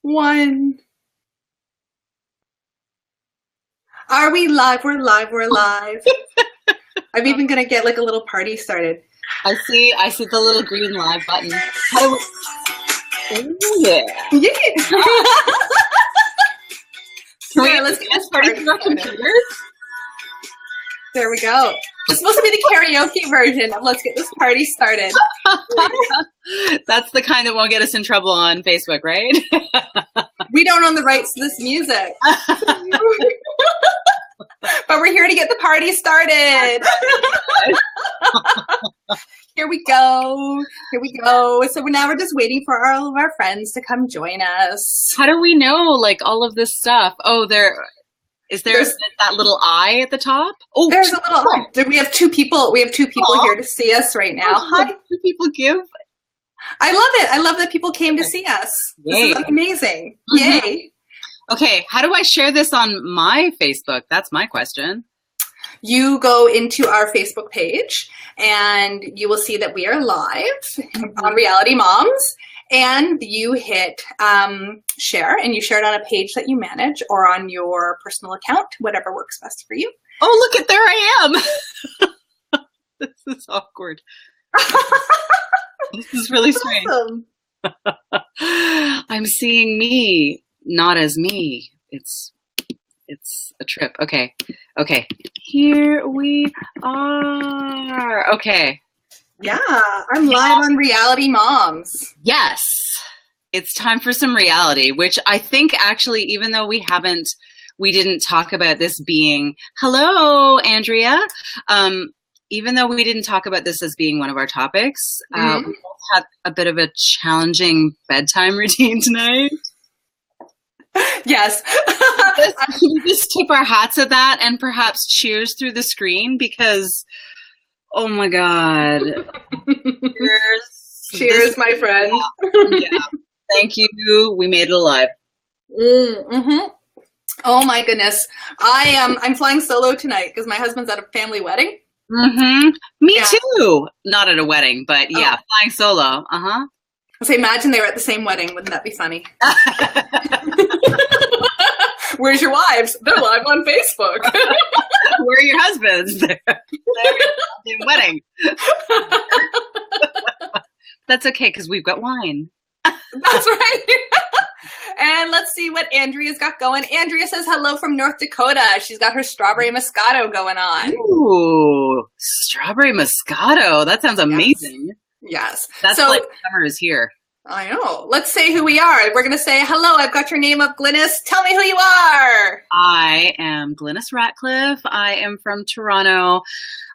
1. Are we live? We're live. We're live. I'm even going to get like a little party started. I see the little green live button. How do we... Oh, yeah. Yeah. Let's get this party started. There we go. It's supposed to be the karaoke version of Let's Get This Party Started. That's the kind that won't get us in trouble on Facebook, right? We don't own the rights to this music. But we're here to get the party started. Here we go. Here we go. So now we're just waiting for all of our friends to come join us. How do we know, like, all of this stuff? Oh, there's that little eye at the top? Oh, there's a little eye. We have 2 people. We have 2 people here to see us right now. Hi. 2 people give. I love it. I love that people came to see us. Yay. This is amazing. Mm-hmm. Yay. Okay, how do I share this on my Facebook? That's my question. You go into our Facebook page and you will see that we are live on Reality Moms, and you hit share, and you share it on a page that you manage or on your personal account, whatever works best for you. Oh, look, there I am. This is awkward. This is really strange. Awesome. I'm seeing me, not as me. It's a trip. Okay. Here we are. Okay. Yeah, I'm live on Reality Moms. Yes. It's time for some reality, which I think actually, even though we didn't talk about this being, hello, Andrea. Even though we didn't talk about this as being one of our topics, we both had a bit of a challenging bedtime routine tonight. Yes. Should we just tip our hats at that and perhaps cheers through the screen? Because, oh my God. Cheers, my friend. Yeah. Thank you. We made it alive. Mm-hmm. Oh my goodness. I'm flying solo tonight because my husband's at a family wedding. Mm-hmm. Me too. Not at a wedding, but yeah, flying solo. Uh-huh. So imagine they were at the same wedding. Wouldn't that be funny? Where's your wives? They're live on Facebook. Where are your husbands? They're at the wedding. That's okay, because we've got wine. That's right. And let's see what Andrea's got going. Andrea says hello from North Dakota. She's got her strawberry Moscato going on. Ooh, strawberry Moscato. That sounds amazing. Yes. That's like summer is here. I know. Let's say who we are. We're going to say, hello, I've got your name up, Glynis. Tell me who you are. I am Glynis Ratcliffe. I am from Toronto.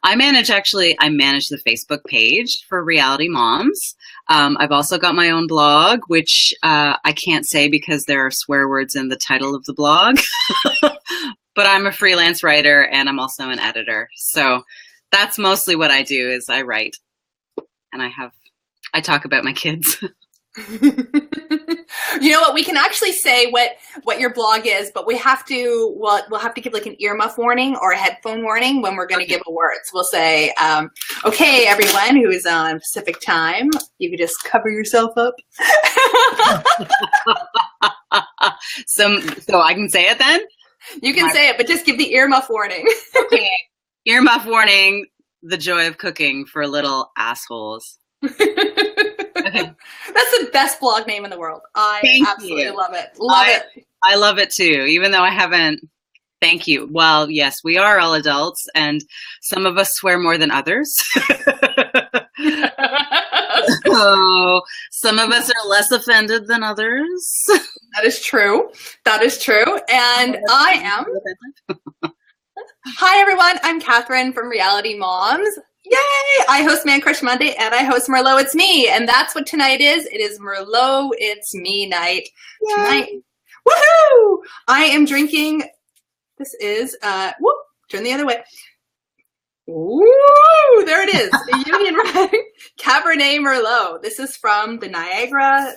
I manage the Facebook page for Reality Moms. I've also got my own blog, which I can't say because there are swear words in the title of the blog. But I'm a freelance writer and I'm also an editor. So that's mostly what I do is I write. And I talk about my kids. You know what? We can actually say what your blog is, but we'll have to give like an earmuff warning or a headphone warning when we're going to give a word. So we'll say, okay, everyone who is on Pacific time, you can just cover yourself up. So I can say it then? You can say it, but just give the earmuff warning. Okay. Earmuff warning, the joy of cooking for little assholes. Okay. That's the best blog name in the world. I absolutely love it. I love it too, even though I haven't. Thank you. Well, yes, we are all adults and some of us swear more than others. So some of us are less offended than others. That is true. That is true. And I am. Hi, everyone. I'm Kathryn from Reality Moms. Yay! I host Man Crush Monday and I host Merlot It's Me. And that's what tonight is. It is Merlot It's Me night. Yay. Tonight. Woohoo! I am drinking. This is, turn the other way. Ooh, there it is. The Union Red Cabernet Merlot. This is from the Niagara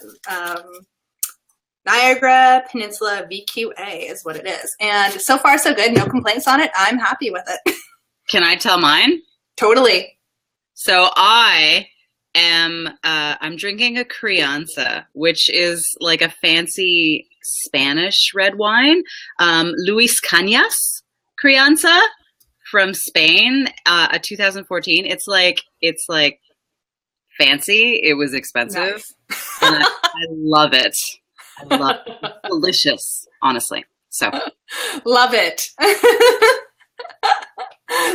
Peninsula VQA is what it is. And so far, so good. No complaints on it. I'm happy with it. Can I tell mine? Totally. So I I'm drinking a crianza, which is like a fancy Spanish red wine. Luis Cañas crianza from Spain, a 2014. It's like fancy. It was expensive. Nice. And I love it. I love it. It's delicious, honestly. So love it.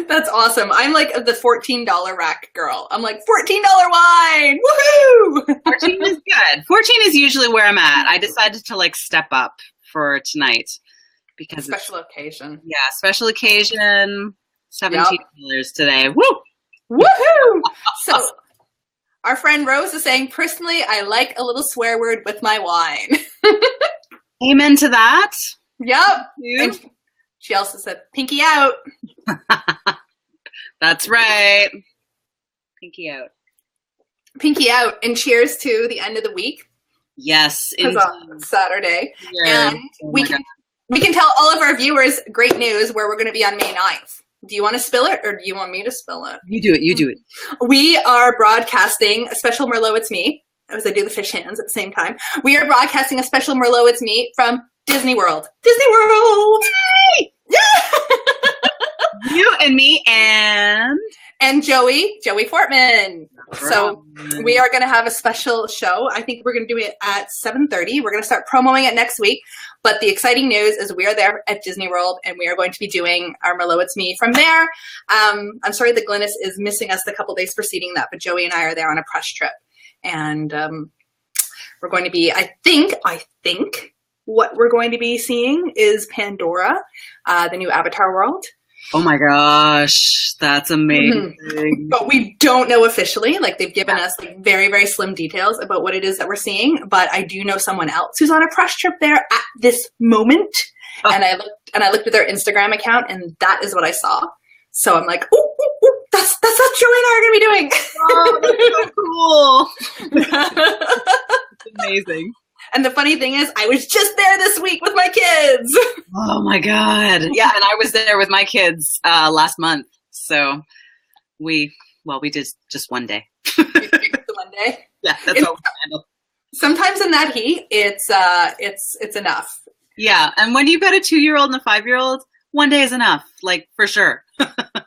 That's awesome. I'm like the $14 rack girl. I'm like, $14 wine. Woohoo! 14 is good. 14 is usually where I'm at. I decided to like step up for tonight because special occasion. Yeah, special occasion. $17 today. Woo! Woohoo! So our friend Rose is saying, personally, I like a little swear word with my wine. Amen to that. Yep. And she also said, pinky out. That's right. Pinky out. Pinky out. And cheers to the end of the week. Yes. It's on Saturday. Yeah. And we can tell all of our viewers great news where we're going to be on May 9th. Do you want to spill it or do you want me to spill it? You do it. You do it. We are broadcasting a special Merlot It's Me, as I do the fish hands at the same time. We are broadcasting a special Merlot It's Me from Disney World. Disney World! Yay! Yeah! You and me and Joey Fortman. So we are going to have a special show. I think we're going to do it at 7:30. We're going to start promoting it next week. But the exciting news is we are there at Disney World, and we are going to be doing our Merlot It's Me from there. I'm sorry that Glynis is missing us the couple days preceding that, but Joey and I are there on a press trip. And we're going to be, I think, what we're going to be seeing is Pandora, the new Avatar world. Oh my gosh, that's amazing. Mm-hmm. But we don't know officially. Like they've given us like very, very slim details about what it is that we're seeing. But I do know someone else who's on a press trip there at this moment. Oh. And I looked at their Instagram account and that is what I saw. So I'm like, ooh, that's what Joey and I are going to be doing. Oh, that's so cool. It's amazing. And the funny thing is, I was just there this week with my kids. Oh my God. Yeah. And I was there with my kids last month. So we did just one day. The one day? Yeah, that's all we handle. Sometimes in that heat, it's enough. Yeah. And when you've got a 2-year-old and a 5-year-old, one day is enough, like for sure. That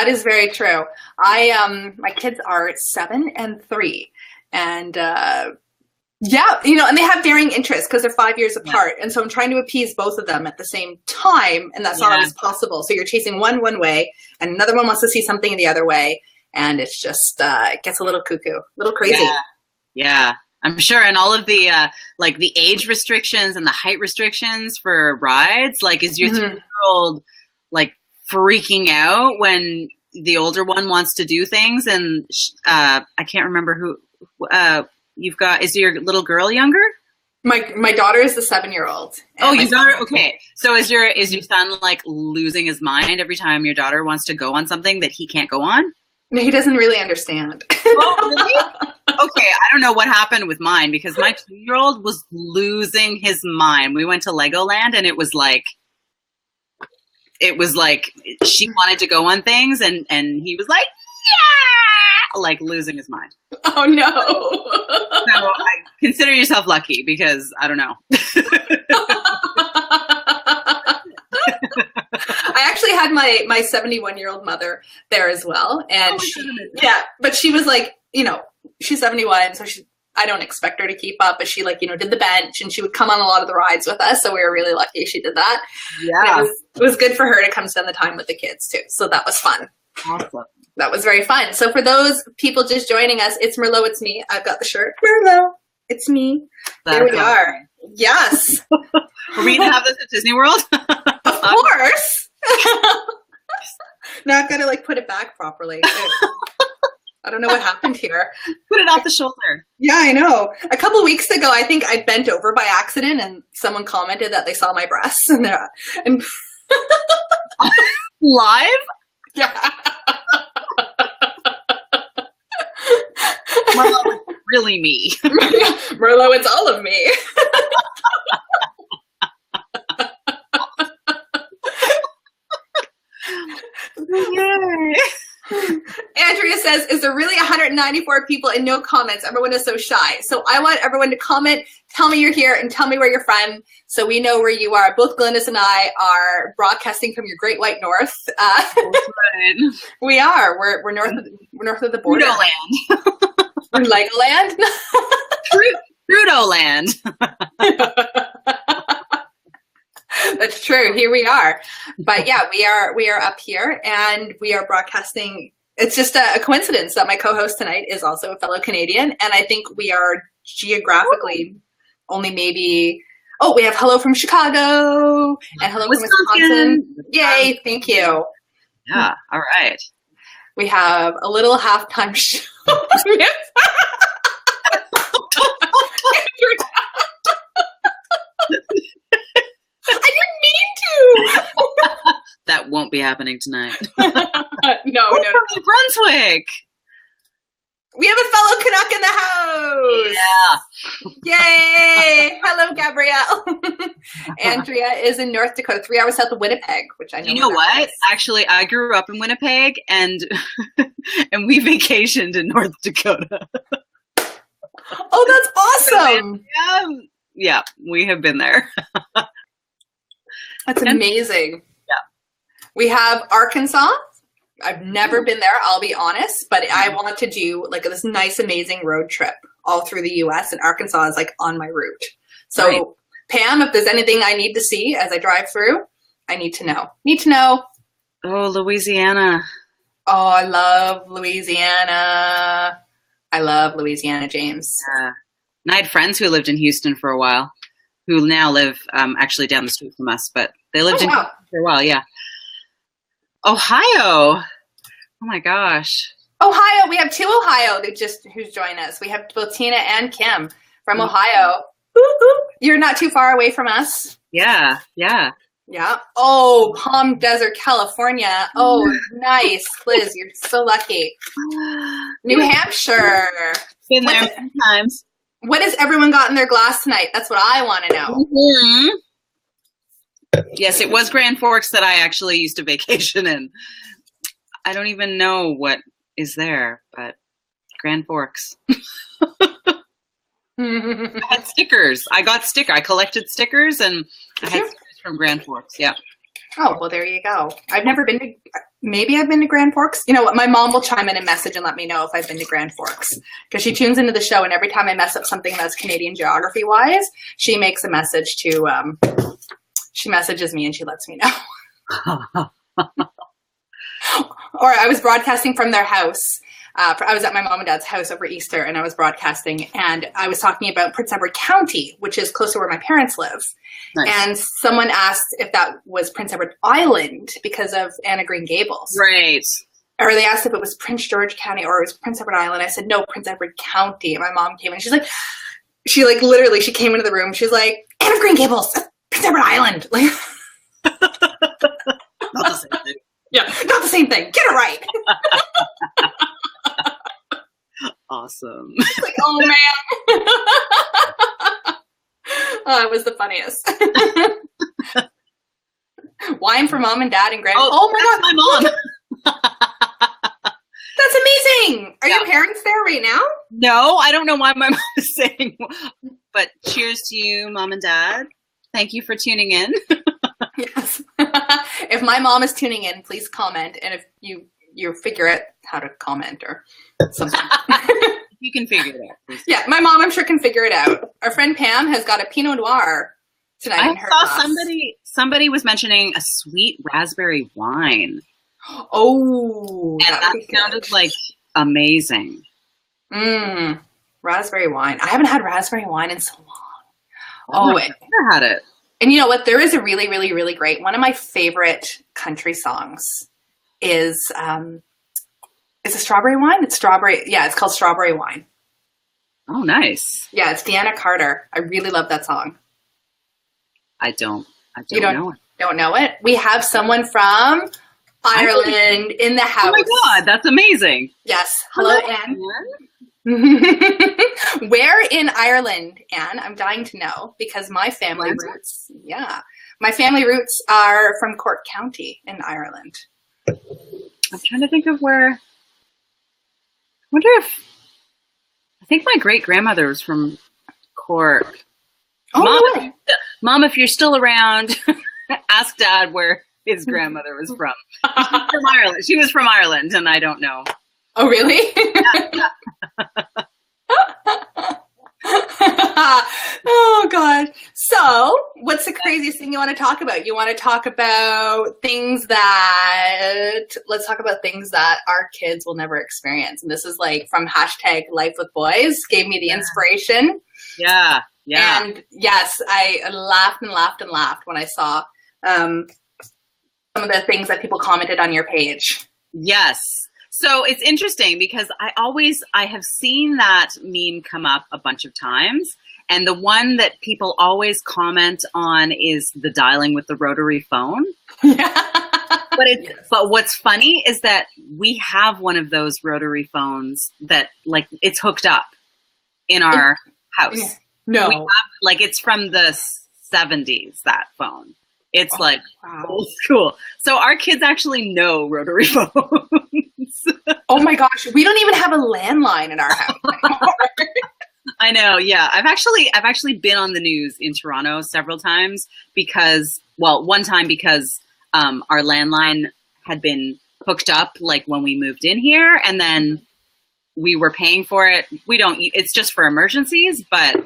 is very true. My kids are 7 and 3. And yeah, and they have varying interests because they're 5 years apart. And so I'm trying to appease both of them at the same time. And that's not always possible. So you're chasing one way and another one wants to see something the other way. And it's just, it gets a little cuckoo, a little crazy. Yeah. I'm sure. And all of the, like the age restrictions and the height restrictions for rides, like is your 3-year-old like freaking out when the older one wants to do things? And I can't remember who, you've got, is your little girl younger? My daughter is the 7-year-old. Oh, your daughter. Okay. So is your son like losing his mind every time your daughter wants to go on something that he can't go on? No, he doesn't really understand. Oh, really? Okay. I don't know what happened with mine because my 2-year-old was losing his mind. We went to Legoland and it was like she wanted to go on things and he was like, yeah, like losing his mind. Oh no. So consider yourself lucky because I don't know. I actually had my 71-year-old mother there as well. And but she was like, she's 71, so I don't expect her to keep up, but she did the bench and she would come on a lot of the rides with us. So we were really lucky she did that. Yeah. It was good for her to come spend the time with the kids too. So that was fun. Awesome. That was very fun. So for those people just joining us, it's Merlot, it's me. I've got the shirt. Merlot, it's me. There we are. Yes. Are we going to have this at Disney World? Of course. Now I've got to put it back properly. I don't know what happened here. Put it off the shoulder. Yeah, I know. A couple of weeks ago, I think I bent over by accident and someone commented that they saw my breasts and live? Yeah. Merlot, it's really me. Merlot, it's all of me. Yay. Andrea says, is there's really 194 people and no comments. Everyone is so shy. So I want everyone to comment, tell me you're here, and tell me where you're from so we know where you are. Both Glynis and I are broadcasting from your Great White North. Right. We are. We're north of the border. Trudeau We're Legoland. Trudeau land. That's true. Here we are. But yeah, we are up here and we are broadcasting. It's just a coincidence that my co-host tonight is also a fellow Canadian. And I think we are geographically only maybe, we have hello from Chicago and hello from Wisconsin. Yay. Thank you. Yeah. All right. We have a little halftime show. I didn't mean to. That won't be happening tonight. No. New Brunswick. We have a fellow Canuck in the house. Yeah. Yay. Hello, Gabrielle. Andrea is in North Dakota, 3 hours south of Winnipeg, which I know. You know what? Actually, I grew up in Winnipeg and we vacationed in North Dakota. Oh, that's awesome. Yeah, we have been there. That's amazing. Yeah. We have Arkansas. I've never been there, I'll be honest, but I want to do like this nice, amazing road trip all through the U.S. and Arkansas is like on my route. So right. Pam, if there's anything I need to see as I drive through, I need to know. Oh, Louisiana. Oh, I love Louisiana. James. Yeah. And I had friends who lived in Houston for a while, who now live actually down the street from us, but they lived in Houston for a while, yeah. Ohio. Oh my gosh. Ohio. We have two Ohio who's joined us. We have both Tina and Kim from Ohio. You're not too far away from us. Yeah. Oh, Palm Desert, California. Oh, nice. Liz, you're so lucky. New Hampshire. Been there times. What has everyone got in their glass tonight? That's what I want to know. Mm-hmm. Yes, it was Grand Forks that I actually used to vacation in. I don't even know what is there, but Grand Forks. I had stickers. I collected stickers and I had stickers from Grand Forks. Yeah. Oh, well, there you go. Maybe I've been to Grand Forks. You know what? My mom will chime in and message and let me know if I've been to Grand Forks because she tunes into the show and every time I mess up something that's Canadian geography wise, she makes a message to, she messages me and she lets me know. Or I was broadcasting from their house. I was at my mom and dad's house over Easter and I was broadcasting and I was talking about Prince Edward County, which is close to where my parents live. Nice. And someone asked if that was Prince Edward Island because of Anne of Green Gables. Right. Or they asked if it was Prince George County or it was Prince Edward Island. I said, no, Prince Edward County. And my mom came in. She's like, literally, she came into the room. She's like, Anne of Green Gables, Prince Edward Island. Like, not the same thing. Yeah, not the same thing. Get it right. Awesome. Like, oh man. Oh, it was the funniest. Wine for mom and dad and grandma. Oh my God. My mom. That's amazing. Are your parents there right now? No, I don't know why my mom is saying, but cheers to you, mom and dad. Thank you for tuning in. Yes. If my mom is tuning in, please comment. And if you figure out how to comment or something. You can figure it out. Please. Yeah, my mom, I'm sure, can figure it out. Our friend Pam has got a Pinot Noir tonight in her glass. Somebody was mentioning a sweet raspberry wine. Oh, and that sounded like amazing. Raspberry wine. I haven't had raspberry wine in so long. Oh, I've never had it. And you know what? There is a really, really, really great one of my favorite country songs is a strawberry wine? It's strawberry. Yeah, it's called Strawberry Wine. Oh, nice. Yeah, it's Deanna Carter. I really love that song. I don't you know it. Don't know it? We have someone from Ireland in the house. Oh my God, that's amazing. Yes. Hello, Anne. Where in Ireland, Anne? I'm dying to know because my family roots, are from Cork County in Ireland. I'm trying to think of where. wonder if, I think my great-grandmother was from Cork. Oh, Mom, no way. Mom, if you're still around, ask Dad where his grandmother was from. She's from Ireland. She was from Ireland, and I don't know. Oh, really? Yeah. Oh, God. So, what's the craziest thing you want to talk about? You want to talk about let's talk about things that our kids will never experience. And this is like from hashtag Life with Boys, gave me the inspiration. Yeah. Yeah. And yes, I laughed and laughed and laughed when I saw some of the things that people commented on your page. Yes. So it's interesting because I have seen that meme come up a bunch of times. And the one that people always comment on is the dialing with the rotary phone. But what's funny is that we have one of those rotary phones that like it's hooked up in our house. Yeah. No. We have, like it's from the 70s, that phone. It's old school. So our kids actually know rotary phones. Oh my gosh, we don't even have a landline in our house anymore. I know, yeah. I've actually been on the news in Toronto several times because, well, one time because our landline had been hooked up like when we moved in here, and then we were paying for it. It's just for emergencies, but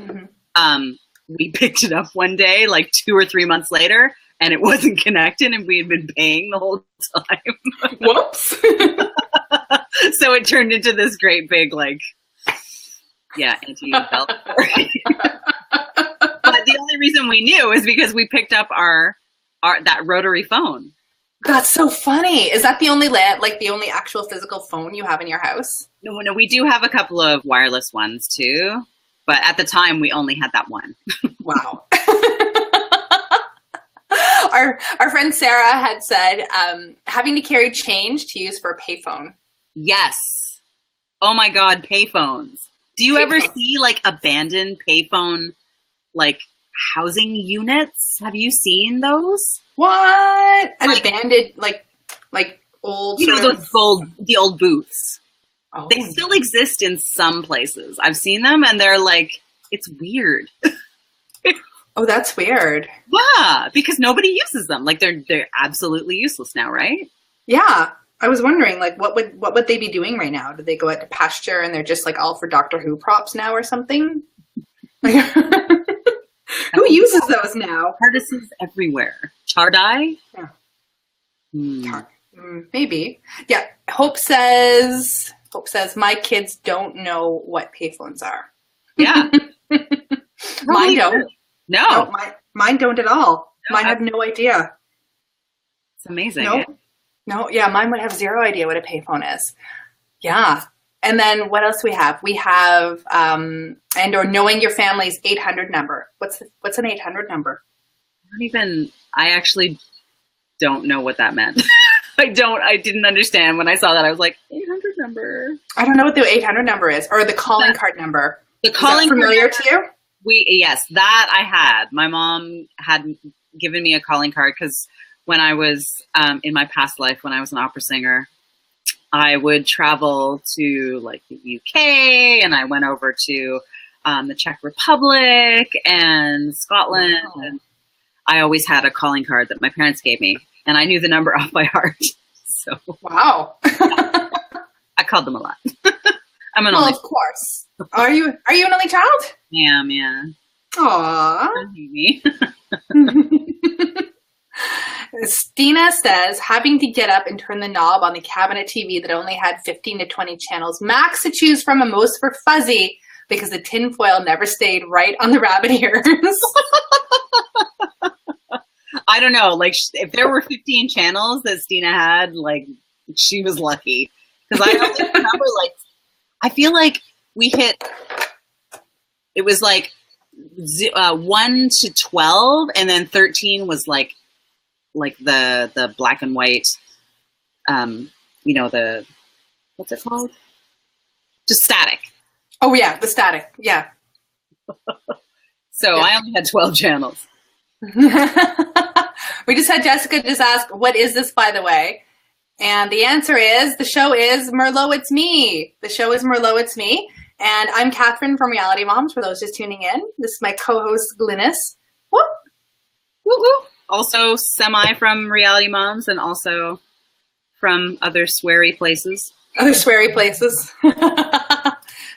we picked it up one day, like 2 or 3 months later, and it wasn't connected, and we had been paying the whole time. Whoops. So it turned into this great big, like, anti-belt. But the only reason we knew is because we picked up that rotary phone. That's so funny. Is that the only the only actual physical phone you have in your house? No, we do have a couple of wireless ones too, but at the time we only had that one. Wow. Our friend Sarah had said having to carry change to use for a payphone. Yes. Oh my God, payphones. Do you ever see like abandoned payphone like housing units? Have you seen those? What? An abandoned like old, the old booths. Oh. They still exist in some places. I've seen them, and they're like, it's weird. Oh, that's weird. Yeah, because nobody uses them. Like they're absolutely useless now, right? Yeah. I was wondering, like, what would they be doing right now? Did they go out to pasture and they're just like all for Doctor Who props now or something? Who uses those now? Artists everywhere. Chardai? Yeah. Maybe. Yeah. Hope says my kids don't know what payphones are. Yeah. Mine don't. No, mine don't at all. No, mine have no idea. It's amazing. No, yeah, mine would have zero idea what a payphone is. Yeah. And then what else we have? We have or knowing your family's 800 number. What's an 800 number? I actually don't know what that meant. I didn't understand when I saw that. I was like, 800 number. I don't know what the 800 number is, or the calling card number. The calling is that familiar to you? Yes, that I had. My mom had given me a calling card because when I was in my past life, when I was an opera singer, I would travel to like the UK, and I went over to the Czech Republic and Scotland. Wow. And I always had a calling card that my parents gave me, and I knew the number off by heart. So wow, I called them a lot. I'm an only. Of course. Are you an only child? I am, yeah. Aww. Don't hate me. Stina says, having to get up and turn the knob on the cabinet TV that only had 15 to 20 channels max to choose from, and most were fuzzy because the tin foil never stayed right on the rabbit ears. I don't know. Like, if there were 15 channels that Stina had, like, she was lucky. Because I don't remember, like, I feel like we hit, it was like 1 to 12, and then 13 was like the black and white, what's it called? Just static. Oh yeah, the static, yeah. So yeah. I only had 12 channels. We just had Jessica just ask, what is this, by the way? And the answer is, the show is Merlot, It's Me. The show is Merlot, It's Me. And I'm Kathryn from Reality Moms, for those just tuning in. This is my co-host, Glynis. Whoop. Woo-hoo. Also semi from Reality Moms and also from other sweary places. Other sweary places.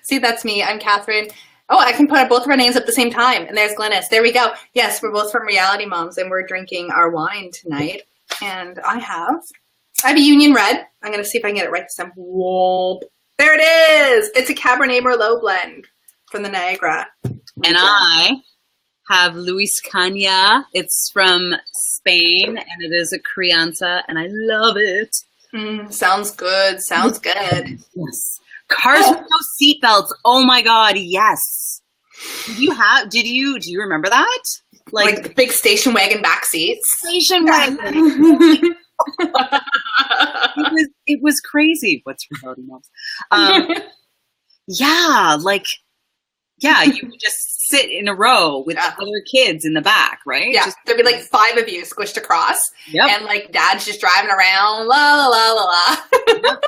See, that's me. I'm Kathryn. Oh, I can put both of our names up at the same time. And there's Glynis. There we go. Yes, we're both from Reality Moms, and we're drinking our wine tonight. And I have a Union Red. I'm going to see if I can get it right this time. Whoop. There it is. It's a Cabernet Merlot blend from the Niagara. And I have Luis Caña. It's from Spain, and it is a crianza, and I love it. Sounds good. Sounds good. Yes. Cars with no seatbelts. Oh my God. Yes. Do you remember that? Like the big station wagon back seats. Station wagon. It was crazy. What's Reality Moms? You would just sit in a row with other kids in the back, right? Yeah, there'd be like 5 of you squished across, and like dad's just driving around, la la la la la. Yep,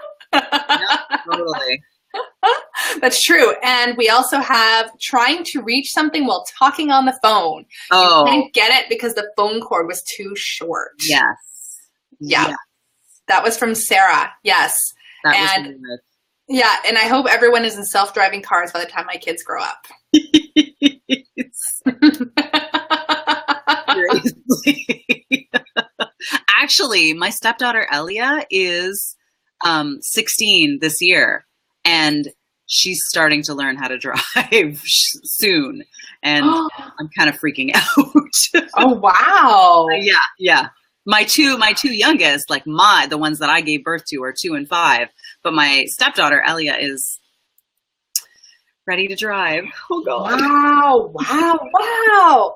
totally. That's true. And we also have trying to reach something while talking on the phone. Oh, you couldn't get it because the phone cord was too short. Yes. Yeah. That was from Sarah. Yes. That was good. Yeah, and I hope everyone is in self-driving cars by the time my kids grow up. Actually, my stepdaughter Elia is 16 this year, and she's starting to learn how to drive soon, and I'm kind of freaking out. Oh, wow. Yeah. My two youngest, like the ones that I gave birth to, are 2 and 5. But my stepdaughter Elia is ready to drive. Oh God! Wow!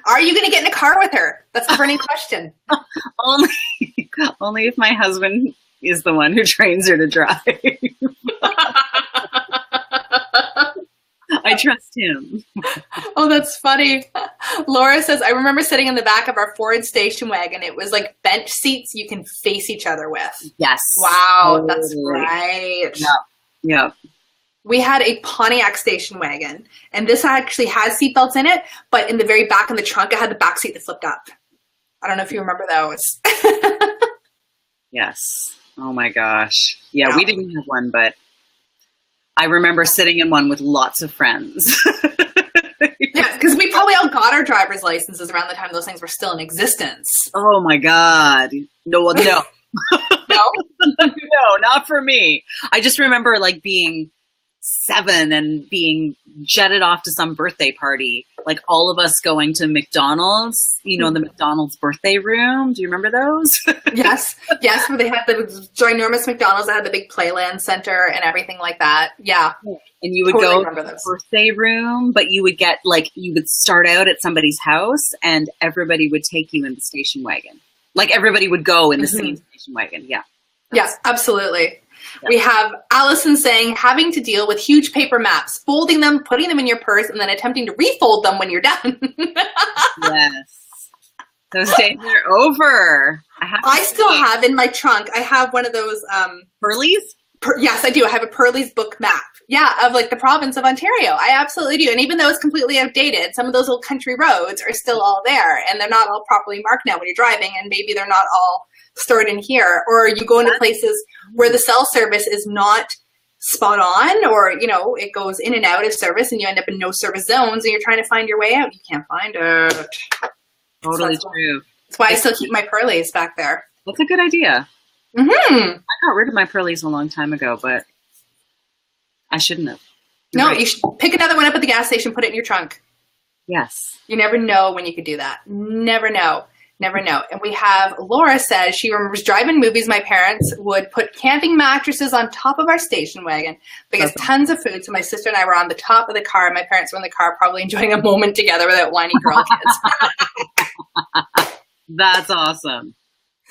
Are you going to get in a car with her? That's the burning question. Only if my husband is the one who trains her to drive. I trust him. Oh, that's funny. Laura says, I remember sitting in the back of our Ford station wagon. It was like bench seats you can face each other with. Yes. Wow, that's right. Yeah. We had a Pontiac station wagon, and this actually has seatbelts in it, but in the very back in the trunk, it had the back seat that flipped up. I don't know if you remember those. Yes. Oh my gosh. Yeah, we didn't have one, but I remember sitting in one with lots of friends. Yeah, because we probably all got our driver's licenses around the time those things were still in existence. Oh my God. No. No? No, not for me. I just remember like being 7 and being jetted off to some birthday party, like all of us going to McDonald's, the McDonald's birthday room. Do you remember those? Yes, where they had the ginormous McDonald's that had the big Playland Center and everything like that. Yeah. And you would go to the birthday room, but you would you would start out at somebody's house and everybody would take you in the station wagon. Like everybody would go in the same station wagon. Yeah. Yes, absolutely. Yep. We have Allison saying, having to deal with huge paper maps, folding them, putting them in your purse, and then attempting to refold them when you're done. Yes. Those days are over. I still have in my trunk, I have one of those... Pearlies? Yes, I do. I have a Pearlies book map. Yeah, of like the province of Ontario. I absolutely do. And even though it's completely outdated, some of those old country roads are still all there. And they're not all properly marked now when you're driving. And maybe they're not all stored in here. Or you go into places where the cell service is not spot on, or, it goes in and out of service and you end up in no service zones and you're trying to find your way out. You can't find it. Totally true. That's why I still keep my Pearlies back there. That's a good idea. Mm-hmm. I got rid of my Pearlies a long time ago, but I shouldn't have. You're right. You should pick another one up at the gas station, put it in your trunk. Yes. You never know when you could do that. Never know. And we have, Laura says she remembers driving movies. My parents would put camping mattresses on top of our station wagon because tons of food. So my sister and I were on the top of the car. My parents were in the car probably enjoying a moment together with that whiny girl kids. That's awesome.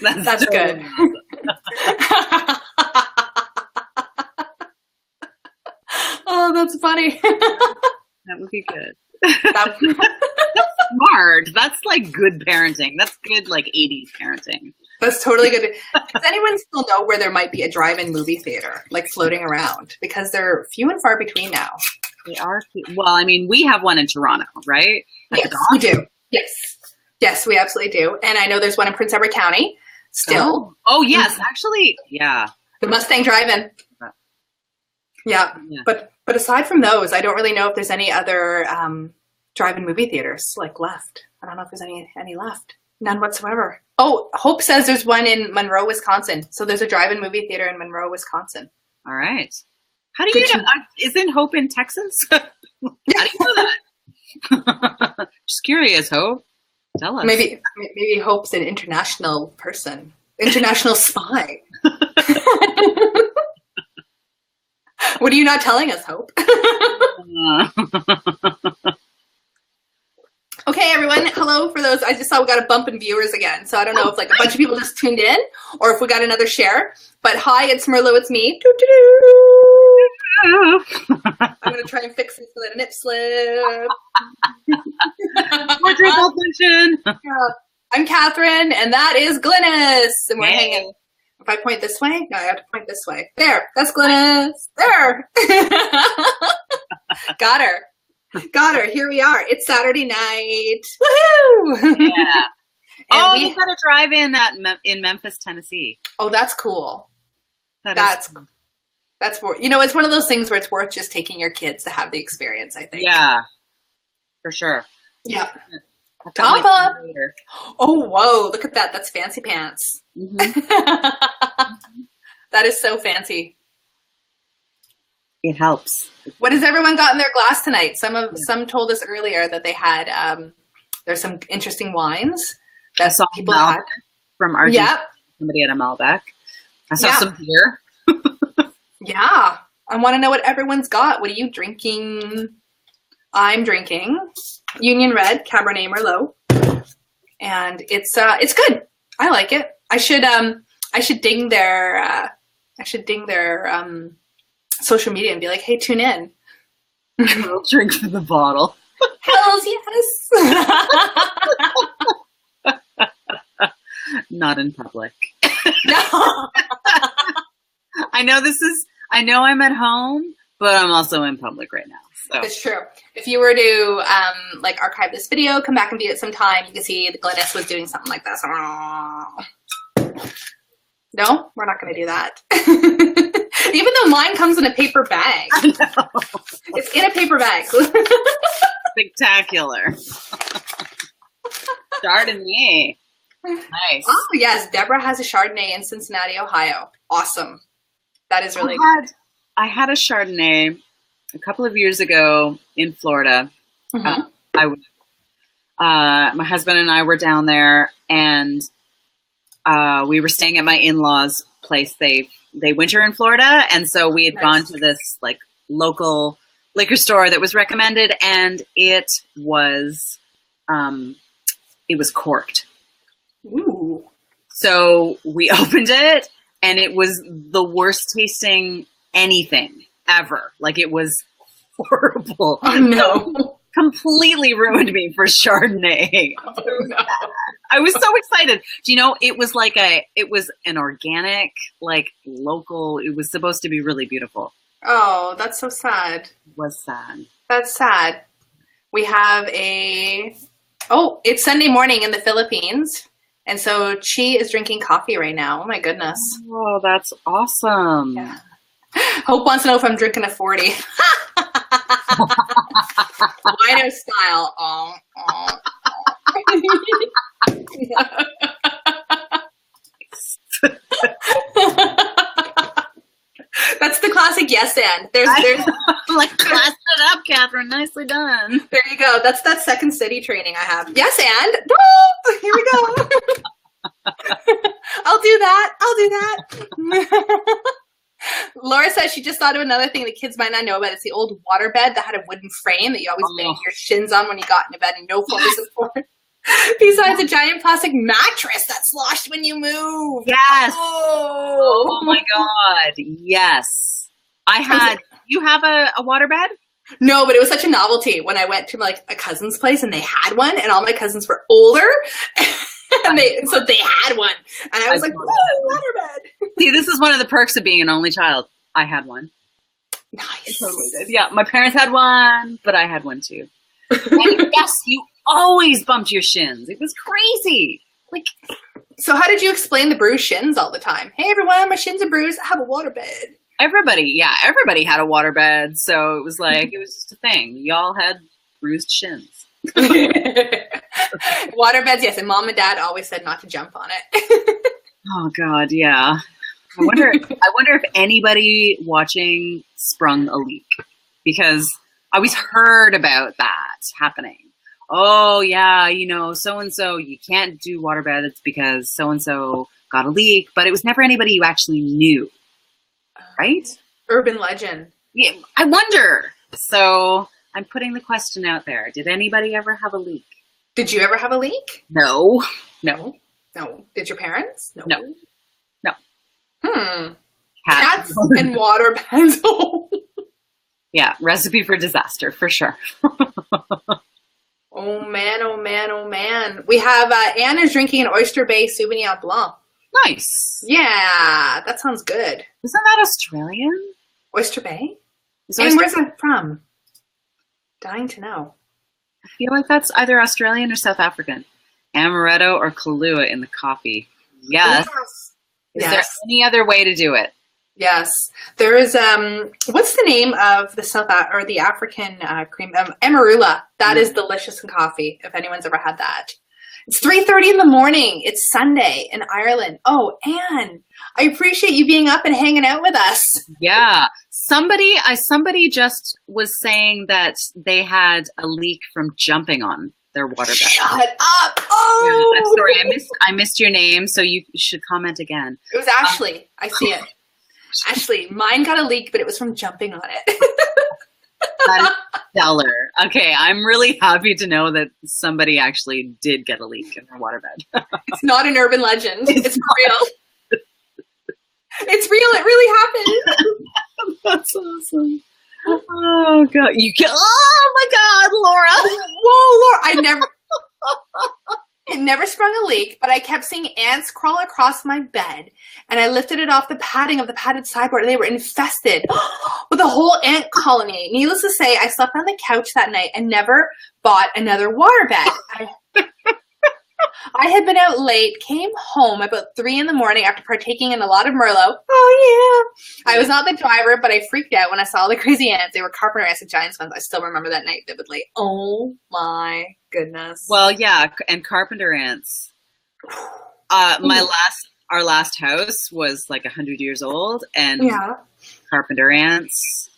That's good. Oh, that's funny. That would be good. That's smart. That's like good parenting. That's good, like 80s parenting. That's totally good. Does anyone still know where there might be a drive-in movie theater, like floating around? Because they're few and far between now. They are. Well, I mean, we have one in Toronto, right? Yes, we do. Yes, we absolutely do. And I know there's one in Prince Edward County still. Oh yes, actually, yeah. The Mustang Drive-In. Yeah. But aside from those, I don't really know if there's any other drive-in movie theaters like left. I don't know if there's any left. None whatsoever. Oh, Hope says there's one in Monroe, Wisconsin. So there's a drive-in movie theater in Monroe, Wisconsin. All right. How do you know? Isn't Hope in Texas? How do you know that? Just curious, Hope. Tell us. Maybe Hope's an international person. International spy. What are you not telling us, Hope? Okay, everyone. Hello for those. I just saw we got a bump in viewers again. So I don't know if like a bunch of people just tuned in or if we got another share. But hi, it's Merlot. It's me. I'm going to try and fix this so that a nip slip. I'm Kathryn, and that is Glynis. And we're hanging. If I point this way, no, I have to point this way. There, that's Glynis. There. Got her. Here we are. It's Saturday night. Woohoo! Yeah. We've got a drive-in in Memphis, Tennessee. Oh, that's cool. That's more, it's one of those things where it's worth just taking your kids to have the experience, I think. Yeah, for sure. Yeah. Top up. Oh, whoa. Look at that. That's fancy pants. Mm-hmm. That is so fancy. It helps. What has everyone got in their glass tonight? Some told us earlier that they had, there's some interesting wines that people had. From Argentina. Yep. Somebody had a Malbec. I saw some beer. Yeah. I want to know what everyone's got. What are you drinking? I'm drinking Union Red Cabernet Merlot. And it's good. I like it. I should ding their social media and be like, hey, tune in. I'll drink from the bottle. Hells yes. Not in public. No. I know I'm at home, but I'm also in public right now. So. It's true. If you were to archive this video, come back and view it sometime, you can see that Glynis was doing something like this. No, we're not going to do that. Even though mine comes in a paper bag. I know. It's in a paper bag. Spectacular. Chardonnay. Nice. Oh, yes. Deborah has a Chardonnay in Cincinnati, Ohio. Awesome. That is really good. I had a Chardonnay a couple of years ago in Florida. Mm-hmm. My husband and I were down there, and we were staying at my in-laws' place. They winter in Florida, and so we had gone to this like local liquor store that was recommended, and it was corked. Ooh. So we opened it, and it was the worst tasting anything ever. Like, it was horrible. Oh no. Completely ruined me for Chardonnay. Oh, no. I was so excited. Do you know, it was an organic, like local, it was supposed to be really beautiful. Oh, that's so sad. It was sad. That's sad. We have it's Sunday morning in the Philippines. And so Chi is drinking coffee right now. Oh my goodness. Oh, that's awesome. Yeah. Hope wants to know if I'm drinking a 40. Wino style. Oh. That's the classic yes and. There's like class it up, Kathryn. Nicely done. There you go. That's that Second City training I have. Yes and. Oh, here we go. I'll do that. Laura says she just thought of another thing the kids might not know about. It's the old waterbed that had a wooden frame that you always banged your shins on when you got into bed and no form of support. Besides a giant plastic mattress that sloshed when you move. Yes. Oh my God. Yes. You have a waterbed? No, but it was such a novelty when I went to like a cousin's place and they had one, and all my cousins were older. And So they had one. And I was like, whoa, waterbed. See, this is one of the perks of being an only child. I had one. Nice. I totally did. Yeah, my parents had one, but I had one too. And yes, you always bumped your shins. It was crazy. Like, so how did you explain the bruised shins all the time? Hey everyone, my shins are bruised. I have a waterbed. Everybody had a waterbed. So it was like, it was just a thing. Y'all had bruised shins. Waterbeds, yes. And mom and dad always said not to jump on it. Oh God, yeah. I wonder if anybody watching sprung a leak, because I always heard about that happening. Oh yeah, so-and-so, you can't do waterbeds because so-and-so got a leak, but it was never anybody you actually knew, right? Urban legend. Yeah, I wonder. So I'm putting the question out there. Did anybody ever have a leak? Did you ever have a leak? No. Did your parents? No. Cats and waterbeds. Yeah, recipe for disaster, for sure. Oh man. We have Anna's drinking an Oyster Bay Sauvignon Blanc. Nice. Yeah, that sounds good. Isn't that Australian? Oyster Bay? And where's it from? Dying to know. I feel like that's either Australian or South African. Amaretto or Kahlua in the coffee. Yes. Is there any other way to do it? Yes. There is, what's the name of the African cream? Amarula. That is delicious in coffee, if anyone's ever had that. It's 3:30 in the morning. It's Sunday in Ireland. Oh, Anne, I appreciate you being up and hanging out with us. Yeah. Somebody just was saying that they had a leak from jumping on their waterbed. Shut up! Oh, yeah, sorry, I missed your name, so you should comment again. It was Ashley. I see it. Ashley, mine got a leak, but it was from jumping on it. That is stellar. Okay, I'm really happy to know that somebody actually did get a leak in their waterbed. It's not an urban legend. It's real. It's real. It really happened. That's awesome. Oh God! Oh my God, Laura! Whoa, Laura! It never sprung a leak, but I kept seeing ants crawl across my bed, and I lifted it off the padding of the padded sideboard, and they were infested with a whole ant colony. Needless to say, I slept on the couch that night and never bought another waterbed. I had been out late, came home about 3 in the morning after partaking in a lot of Merlot. Oh, yeah. I was not the driver, but I freaked out when I saw the crazy ants. They were carpenter ants and giant ones. I still remember that night vividly. Oh, my goodness. Well, yeah, and carpenter ants. Our last house was like 100 years old, and carpenter ants.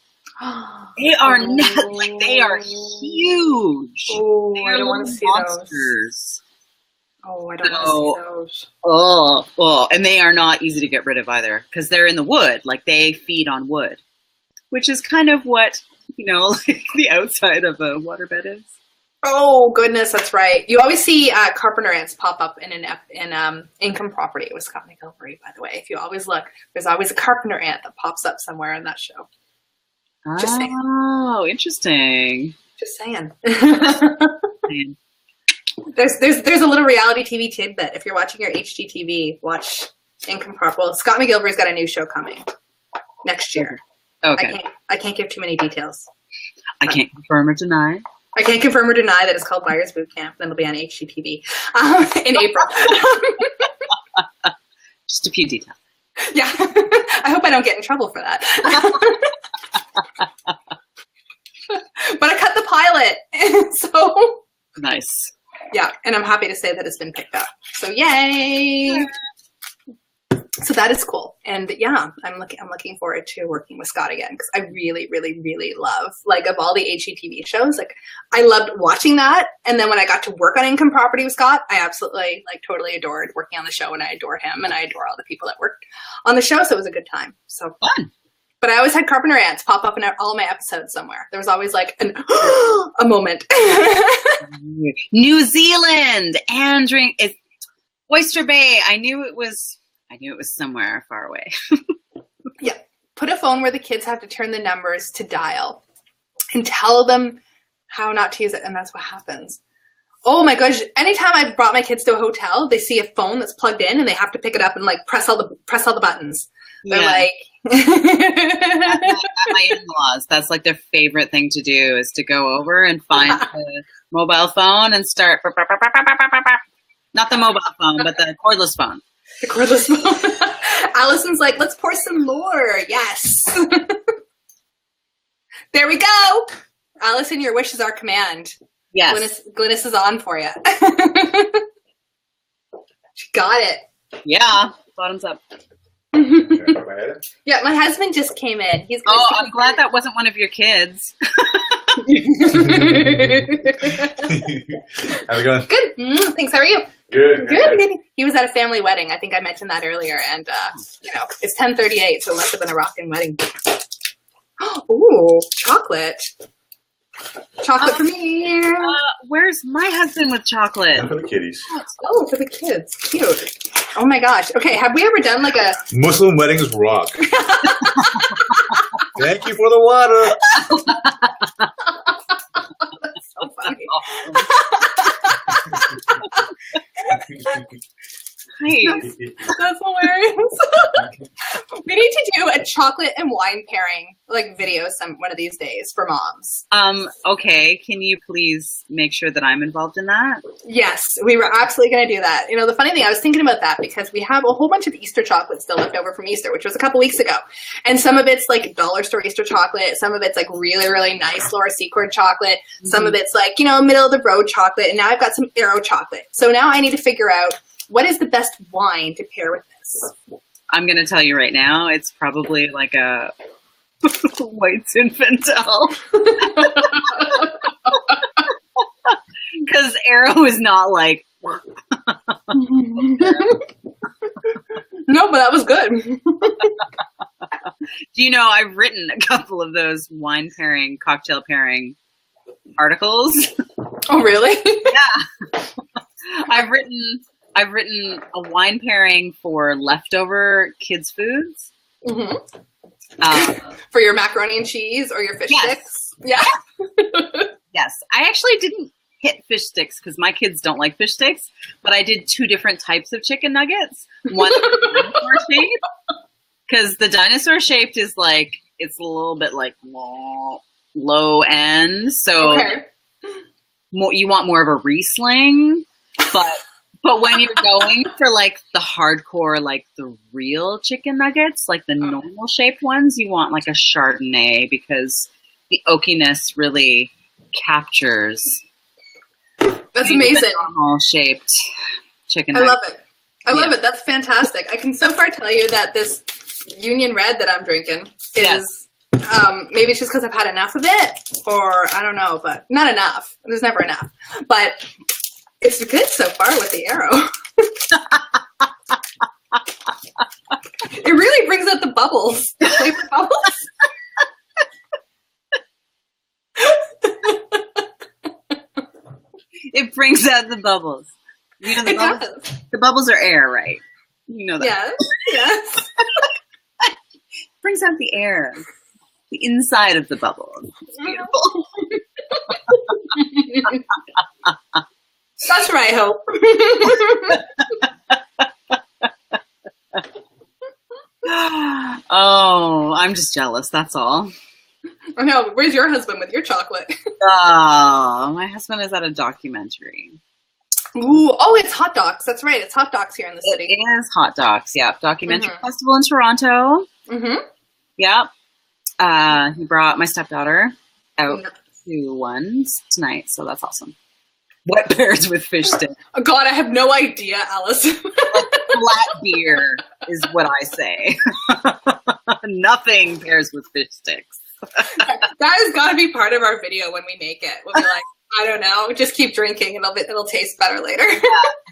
They are not like, they are huge. Oh, they I don't want to see monsters. Those. Oh, I don't want to see those. Oh, and they are not easy to get rid of either, because they're in the wood. Like, they feed on wood, which is kind of what, like the outside of a waterbed is. Oh goodness, that's right. You always see carpenter ants pop up in Income Property with Scott McGilvery, by the way. If you always look, there's always a carpenter ant that pops up somewhere in that show. Just saying. Oh, interesting. Just saying. There's a little reality TV tidbit. If you're watching your HGTV, watch Income Property. Well, Scott McGilvery's got a new show coming next year. Okay. I can't give too many details. I can't confirm or deny. I can't confirm or deny that it's called Buyer's Boot Camp. Then it'll be on HGTV in April. Just a few details. Yeah. I hope I don't get in trouble for that. But I cut the pilot. So nice. Yeah, and I'm happy to say that it's been picked up. So yay! So that is cool, and yeah, I'm looking forward to working with Scott again, because I really, really, really love, like, of all the HGTV shows, like, I loved watching that, and then when I got to work on Income Property with Scott, I absolutely, like, totally adored working on the show, and I adore him, and I adore all the people that worked on the show. So it was a good time. So fun. But I always had carpenter ants pop up in all my episodes somewhere. There was always like a moment. New Zealand and Oyster Bay. I knew it was somewhere far away. Yeah. Put a phone where the kids have to turn the numbers to dial and tell them how not to use it. And that's what happens. Oh my gosh! Anytime I've brought my kids to a hotel, they see a phone that's plugged in, and they have to pick it up and like press all the buttons. They're like, at my in-laws, that's like their favorite thing to do is to go over and find the mobile phone and start. Not the mobile phone, but the cordless phone. The cordless phone. Allison's like, let's pour some more. Yes. There we go. Allison, your wish is our command. Yes. Glynis is on for you. She got it. Yeah. Bottoms up. Yeah, my husband just came in. I'm glad that wasn't one of your kids. How's it going? Good. Thanks. How are you? Good. Good. He was at a family wedding. I think I mentioned that earlier. And, it's 10:38, so it must have been a rockin' wedding. Ooh, chocolate. Chocolate for me. Where's my husband with chocolate? And for the kitties. Oh, for the kids. Cute. Oh my gosh. Okay, have we ever done like a Muslim weddings rock. Thank you for the water. That's so funny. Nice. That's hilarious. We need to do a chocolate and wine pairing like video one of these days for moms. Okay. Can you please make sure that I'm involved in that? Yes, we were absolutely going to do that. You know, the funny thing, I was thinking about that because we have a whole bunch of Easter chocolate still left over from Easter, which was a couple weeks ago. And some of it's like dollar store Easter chocolate. Some of it's like really, really nice Laura Secord chocolate. Mm-hmm. Some of it's like, middle of the road chocolate. And now I've got some Aero chocolate. So now I need to figure out what is the best wine to pair with this. I'm going to tell you right now, it's probably like a White Zinfandel. Because Aero is not like... No, but that was good. Do you know, I've written a couple of those wine pairing, cocktail pairing articles. Oh, really? Yeah. I've written a wine pairing for leftover kids' foods. Mm-hmm. For your macaroni and cheese or your fish sticks? Yeah. Yes. I actually didn't hit fish sticks because my kids don't like fish sticks, but I did 2 different types of chicken nuggets. One dinosaur shaped, because the dinosaur shaped is like, it's a little bit like low end. So you want more of a Riesling, but when you're going for like the hardcore, like the real chicken nuggets, like the normal shaped ones, you want like a Chardonnay because the oakiness really captures. That's amazing. Normal shaped chicken nuggets. I love it. I love it. That's fantastic. I can so far tell you that this Union Red that I'm drinking is maybe it's just because I've had enough of it, or I don't know, but not enough. There's never enough. But it's good so far with the Aero. It really brings out the bubbles. The flavor bubbles. It brings out the bubbles. You know, the bubbles are air, right? You know that. Yes. Brings out the air. The inside of the bubble. It's beautiful. That's what I hope. Oh, I'm just jealous. That's all. I know. Where's your husband with your chocolate? Oh, my husband is at a documentary. Ooh, oh, it's Hot Docs. That's right. It's Hot Docs here in the city. It is Hot Docs. Yeah, documentary festival in Toronto. Mm-hmm. Yep. He brought my stepdaughter out to one tonight, so that's awesome. What pairs with fish sticks? Oh, God, I have no idea, Alice. Flat beer is what I say. Nothing pairs with fish sticks. That has got to be part of our video when we make it. We'll be like, I don't know, just keep drinking and it'll taste better later. Yeah,